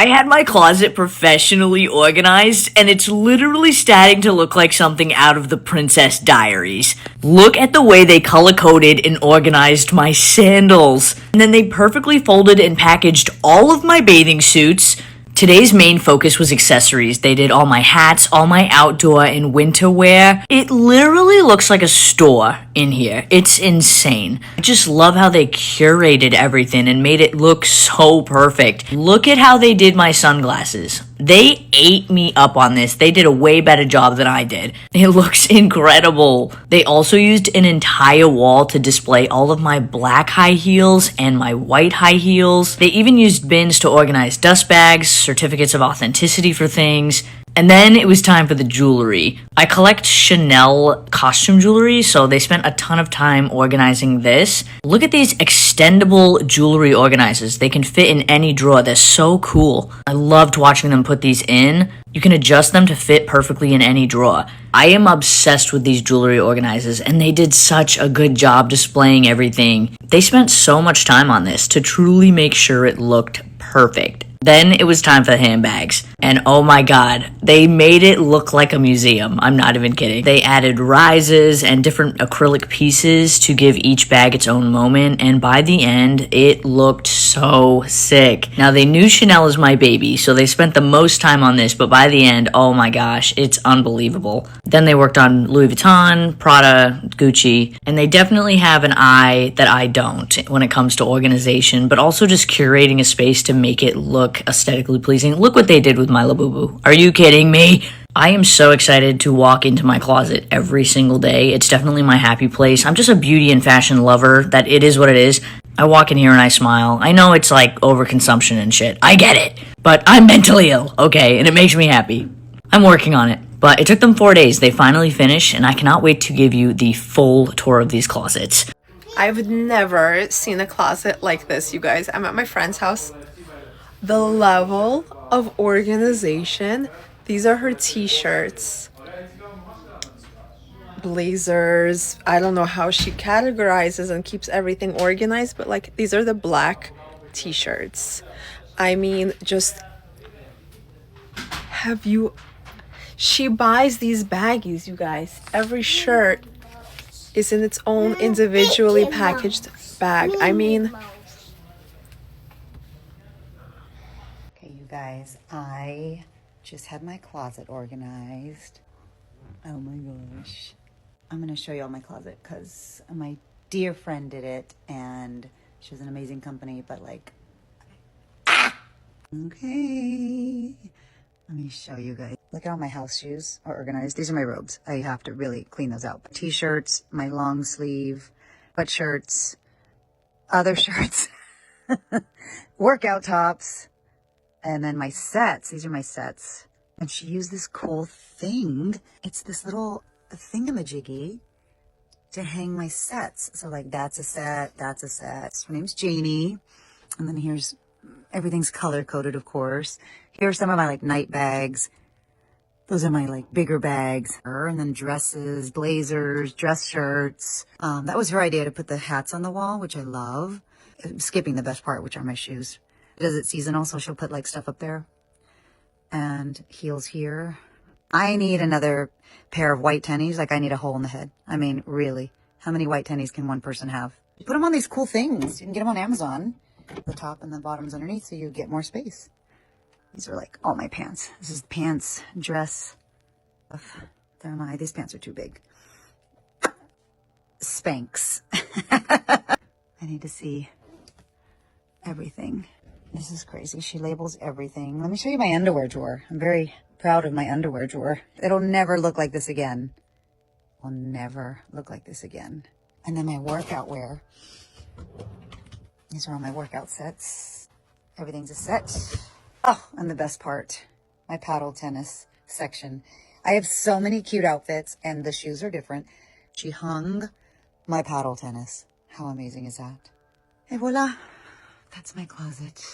I had my closet professionally organized, and it's literally starting to look like something out of the Princess Diaries. Look at the way they color-coded and organized my sandals. And then they perfectly folded and packaged all of my bathing suits. Today's main focus was accessories. They did all my hats, all my outdoor and winter wear. It literally looks like a store in here. It's insane. I just love how they curated everything and made it look so perfect. Look at how they did my sunglasses. They ate me up on this. They did a way better job than I did. It looks incredible. They also used an entire wall to display all of my black high heels and my white high heels. They even used bins to organize dust bags, certificates of authenticity for things. And then it was time for the jewelry. I collect Chanel costume jewelry, so they spent a ton of time organizing this. Look at these extendable jewelry organizers. They can fit in any drawer. They're so cool. I loved watching them put these in. You can adjust them to fit perfectly in any drawer. I am obsessed with these jewelry organizers, and they did such a good job displaying everything. They spent so much time on this to truly make sure it looked perfect. Then it was time for the handbags. And oh my god, they made it look like a museum. I'm not even kidding. They added risers and different acrylic pieces to give each bag its own moment. And by the end, it looked so sick. Now they knew Chanel is my baby, so they spent the most time on this. But by the end, oh my gosh, it's unbelievable. Then they worked on Louis Vuitton, Prada, Gucci. And they definitely have an eye that I don't when it comes to organization, but also just curating a space to make it look aesthetically pleasing. Look what they did with my Labubu. Are you kidding me? I am so excited to walk into my closet every single day. It's definitely my happy place. I'm just a beauty and fashion lover, that it is what it is. I walk in here and I smile. I know it's like overconsumption and shit. I get it. But I'm mentally ill, okay? And it makes me happy. I'm working on it. But it took them 4 days. They finally finished, and I cannot wait to give you the full tour of these closets. I've never seen a closet like this, you guys. I'm at my friend's house. The level of organization. These are her t-shirts, blazers. I don't know how she categorizes and keeps everything organized, but like these are the black t-shirts. I mean, just have you... She buys these baggies, you guys. Every shirt is in its own individually packaged bag. I mean... Guys, I just had my closet organized. Oh my gosh. I'm going to show you all my closet because my dear friend did it and she was an amazing company, but like, okay. Let me show you guys. Look at all my house shoes are organized. These are my robes. I have to really clean those out. T-shirts, my long sleeve, sweatshirts, other shirts, workout tops. And then my sets, these are my sets. And she used this cool thing. It's this little thingamajiggy to hang my sets. So like that's a set, that's a set. Her name's Janie. And then here's, everything's color coded, of course. Here are some of my like night bags. Those are my like bigger bags. And then dresses, blazers, dress shirts. That was her idea to put the hats on the wall, which I love. Skipping the best part, which are my shoes. Does it seasonal, so she'll put like stuff up there and heels here. I need another pair of white tennies. Like I need a hole in the head. I mean, really, how many white tennies can one person have? You put them on these cool things. You can get them on Amazon. The top and the bottom's underneath, so you get more space. These are like all my pants. This is pants, dress. They're my, these pants are too big. Spanx. I need to see everything. This is crazy. She labels everything. Let me show you my underwear drawer. I'm very proud of my underwear drawer. It'll never look like this again. Will never look like this again. And then my workout wear. These are all my workout sets. Everything's a set. Oh, and the best part, my paddle tennis section. I have so many cute outfits and the shoes are different. She hung my paddle tennis. How amazing is that? Et voila. That's my closet.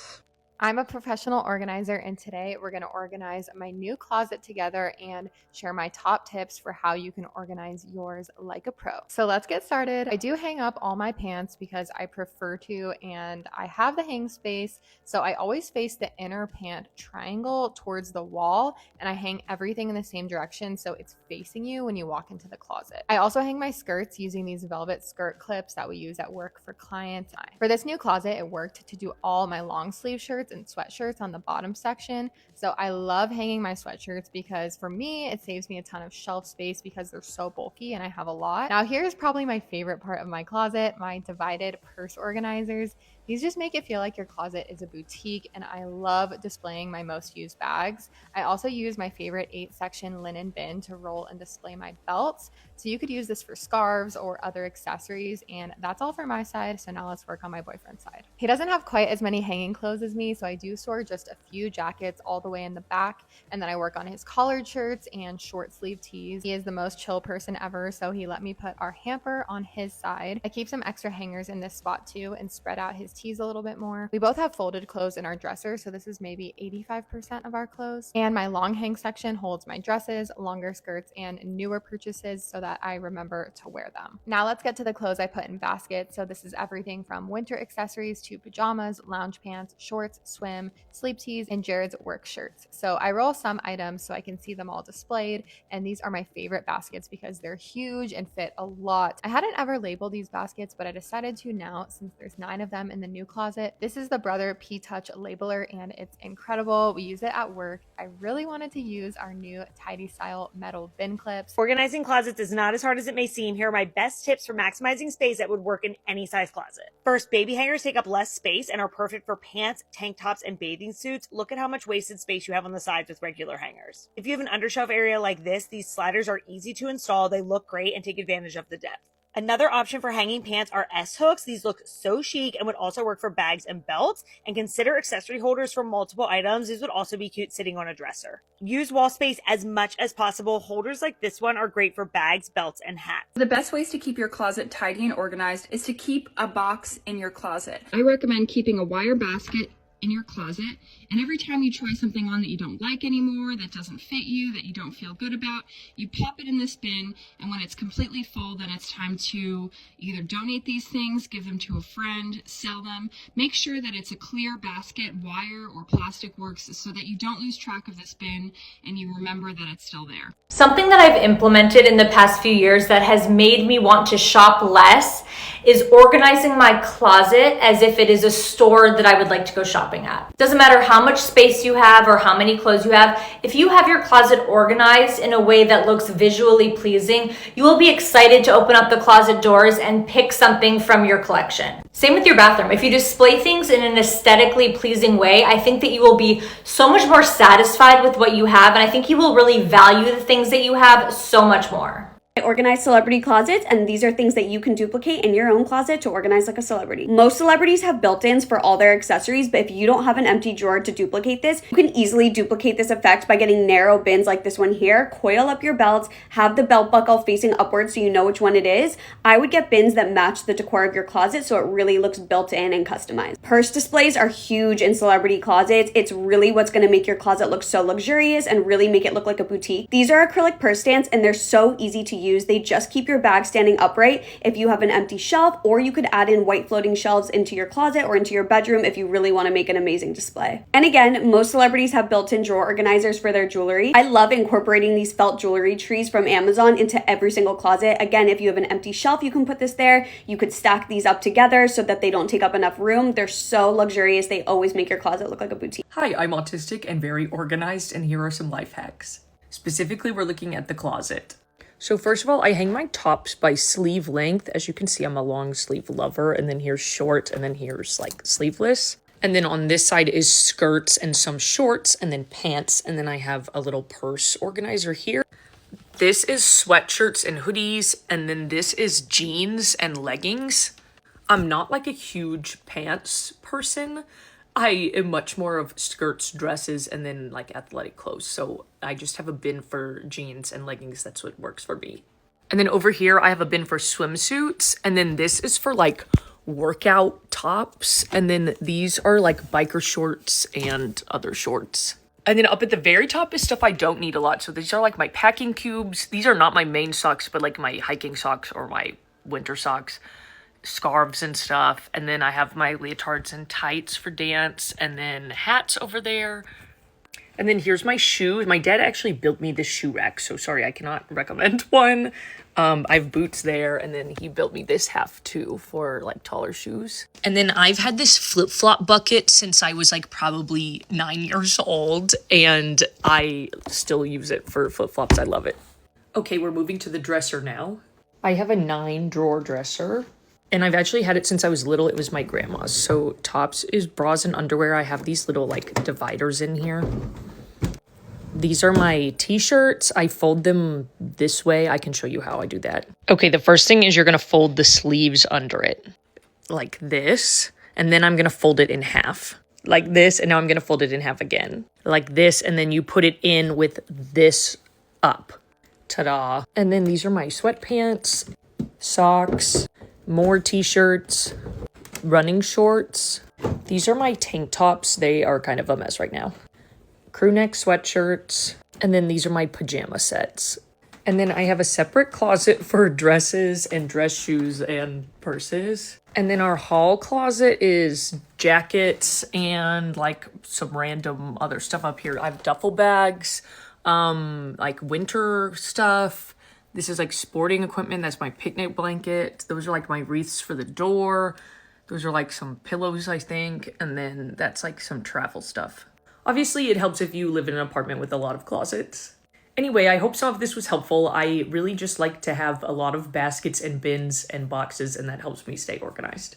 I'm a professional organizer, and today we're going to organize my new closet together and share my top tips for how you can organize yours like a pro. So let's get started. I do hang up all my pants because I prefer to, and I have the hang space. So I always face the inner pant triangle towards the wall, and I hang everything in the same direction so it's facing you when you walk into the closet. I also hang my skirts using these velvet skirt clips that we use at work for clients. For this new closet, it worked to do all my long sleeve shirts and sweatshirts on the bottom section. So I love hanging my sweatshirts because for me, it saves me a ton of shelf space because they're so bulky and I have a lot. Now here's probably my favorite part of my closet, my divided purse organizers. These just make it feel like your closet is a boutique, and I love displaying my most used bags. I also use my favorite 8-section linen bin to roll and display my belts. So you could use this for scarves or other accessories, and that's all for my side. So now let's work on my boyfriend's side. He doesn't have quite as many hanging clothes as me, so I do store just a few jackets all the way in the back, and then I work on his collared shirts and short sleeve tees. He is the most chill person ever, so he let me put our hamper on his side. I keep some extra hangers in this spot too and spread out his tees a little bit more. We both have folded clothes in our dresser, so this is maybe 85% of our clothes. And my long hang section holds my dresses, longer skirts, and newer purchases so that I remember to wear them. Now let's get to the clothes I put in baskets. So this is everything from winter accessories to pajamas, lounge pants, shorts, swim, sleep tees, and Jared's work shirts. So I roll some items so I can see them all displayed, and these are my favorite baskets because they're huge and fit a lot. I hadn't ever labeled these baskets, but I decided to now since there's 9 of them in the new closet. This is the Brother P-Touch labeler, and it's incredible. We use it at work. I really wanted to use our new Tidy Style metal bin clips. Organizing closets is not as hard as it may seem. Here are my best tips for maximizing space that would work in any size closet. First, baby hangers take up less space and are perfect for pants, tank tops, and bathing suits. Look at how much wasted space you have on the sides with regular hangers. If you have an undershelf area like this, these sliders are easy to install. They look great and take advantage of the depth. Another option for hanging pants are S-hooks. These look so chic and would also work for bags and belts. And consider accessory holders for multiple items. These would also be cute sitting on a dresser. Use wall space as much as possible. Holders like this one are great for bags, belts, and hats. The best ways to keep your closet tidy and organized is to keep a box in your closet. I recommend keeping a wire basket in your closet, and every time you try something on that you don't like anymore, that doesn't fit you, that you don't feel good about, you pop it in this bin, and when it's completely full, then it's time to either donate these things, give them to a friend, sell them. Make sure that it's a clear basket, wire or plastic works, so that you don't lose track of this bin and you remember that it's still there. Something that I've implemented in the past few years that has made me want to shop less is organizing my closet as if it is a store that I would like to go shopping at. Doesn't matter how much space you have or how many clothes you have. If you have your closet organized in a way that looks visually pleasing, you will be excited to open up the closet doors and pick something from your collection. Same with your bathroom. If you display things in an aesthetically pleasing way, I think that you will be so much more satisfied with what you have, and I think you will really value the things that you have so much more. I organize celebrity closets, and these are things that you can duplicate in your own closet to organize like a celebrity. Most celebrities have built-ins for all their accessories, but if you don't have an empty drawer to duplicate this, you can easily duplicate this effect by getting narrow bins like this one here. Coil up your belts, have the belt buckle facing upwards so you know which one it is. I would get bins that match the decor of your closet so it really looks built in and customized. Purse displays are huge in celebrity closets. It's really what's going to make your closet look so luxurious and really make it look like a boutique. These are acrylic purse stands, and they're so easy to use. They just keep your bag standing upright if you have an empty shelf, or you could add in white floating shelves into your closet or into your bedroom if you really want to make an amazing display. And again, most celebrities have built-in drawer organizers for their jewelry. I love incorporating these felt jewelry trees from Amazon into every single closet. Again, if you have an empty shelf, you can put this there. You could stack these up together so that they don't take up enough room. They're so luxurious. They always make your closet look like a boutique. Hi, I'm autistic and very organized, and here are some life hacks. Specifically, we're looking at the closet. So first of all, I hang my tops by sleeve length. As you can see, I'm a long sleeve lover, and then here's short, and then here's like sleeveless. And then on this side is skirts and some shorts, and then pants, and then I have a little purse organizer here. This is sweatshirts and hoodies, and then this is jeans and leggings. I'm not like a huge pants person. I am much more of skirts, dresses, and then like athletic clothes. So I just have a bin for jeans and leggings. That's what works for me. And then over here, I have a bin for swimsuits. And then this is for like workout tops. And then these are like biker shorts and other shorts. And then up at the very top is stuff I don't need a lot. So these are like my packing cubes. These are not my main socks, but like my hiking socks or my winter socks, scarves and stuff. And then I have my leotards and tights for dance, and then hats over there. And then here's my shoes. My dad actually built me this shoe rack, so sorry, I cannot recommend one. I have boots there, and then he built me this half too for like taller shoes. And then I've had this flip-flop bucket since I was like probably 9 years old, and I still use it for flip-flops. I love it. Okay, we're moving to the dresser now. I have a 9-drawer dresser, and I've actually had it since I was little. It was my grandma's. So tops is bras and underwear. I have these little like dividers in here. These are my t-shirts. I fold them this way. I can show you how I do that. Okay, the first thing is you're gonna fold the sleeves under it like this, and then I'm gonna fold it in half like this, and now I'm gonna fold it in half again like this, and then you put it in with this up. Ta-da. And then these are my sweatpants, socks, more t-shirts, running shorts. These are my tank tops. They are kind of a mess right now. Crew neck sweatshirts, and then these are my pajama sets. And then I have a separate closet for dresses and dress shoes and purses. And then our hall closet is jackets and like some random other stuff up here. I have duffel bags, like winter stuff. This is like sporting equipment. That's my picnic blanket. Those are like my wreaths for the door. Those are like some pillows, I think. And then that's like some travel stuff. Obviously, it helps if you live in an apartment with a lot of closets. Anyway, I hope some of this was helpful. I really just like to have a lot of baskets and bins and boxes, and that helps me stay organized.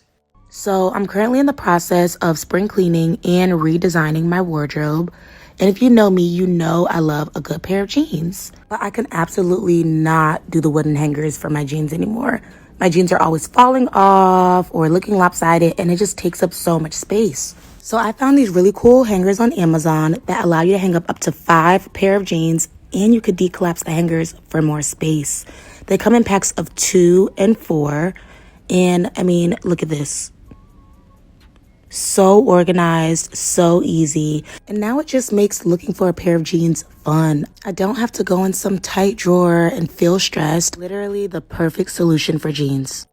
So I'm currently in the process of spring cleaning and redesigning my wardrobe. And if you know me, you know I love a good pair of jeans. But I can absolutely not do the wooden hangers for my jeans anymore. My jeans are always falling off or looking lopsided, and it just takes up so much space. So I found these really cool hangers on Amazon that allow you to hang up to 5 pair of jeans, and you could decollapse the hangers for more space. They come in packs of 2 and 4, and I mean, look at this. So organized, so easy, and now it just makes looking for a pair of jeans fun. I don't have to go in some tight drawer and feel stressed. Literally the perfect solution for jeans.